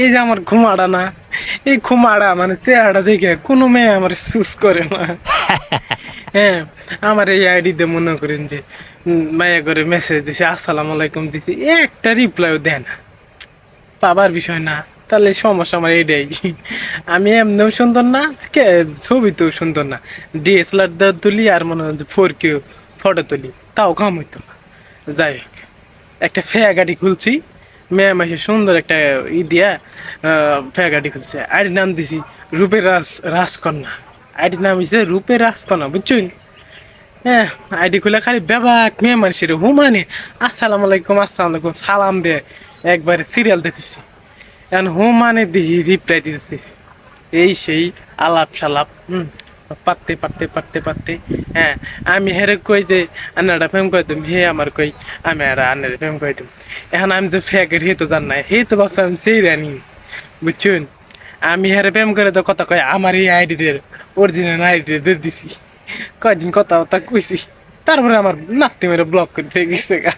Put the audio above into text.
এই যে আমার ঘুমাড়া না, এই ঘুমাড়া মানে চেহারাটা দেখে কোনো মেয়ে আমার চুজ করে না। হ্যাঁ, আমার এই আইডিতে মনে করেন যে মায়া করে মেসেজ দিছে, আসসালামু আলাইকুম দিছি, একটা রিপ্লাইও দেয় না। পাবার বিষয় না, তাহলে সমস্যা আমার এইটাই। আমি এমনিও সুন্দর না, ছবিতেও সুন্দর না। ডিএসএলআর দিয়ে তুলি আর মনে হয় ফোর কেউ ফটো তুলি, তাও কাম হইতো না। যাই হোক, একটা ফেয়া গাড়ি খুলছি, মেয়ে মাসে সুন্দর একটা দিয়া ফেয়া গাড়ি খুলছে, আইডির নাম দিছি রূপের রাজকন্যা। আইডির নাম হচ্ছে রূপের রাজকন্যা, বুঝছুন? হ্যাঁ, আইডি খুলে খালি বেবাক মেয়ে মানুষের হুমানে আসসালামু আলাইকুম আসসালামু আলাইকুম সালাম দে, একবারে সিরিয়াল দেখতেছি। এখন হুমানে দিহি রিপ্লাই দিতেছি, এই সেই আলাপ সালাপ পারতে পারতে পারতে পারতে। হ্যাঁ, আমি হেরে কই যে আন্নাটা প্রেম করে দিম, হে আমার কই আমি আর আন্নার প্রেম করে দিম। এখন আমি যে ফেকের হে তো জান নাই, হে তো ভাবছি আমি সেই রানি, বুঝছুন? আমি হেরে প্রেম করে তো কথা কয় আমার এই আইডির অরিজিনাল আইডি দিয়ে দিছি, কয়দিন কথাবার্তা কইছি, তারপরে আমার নাতি মেরে ব্লক করে দিয়ে গেছে গা।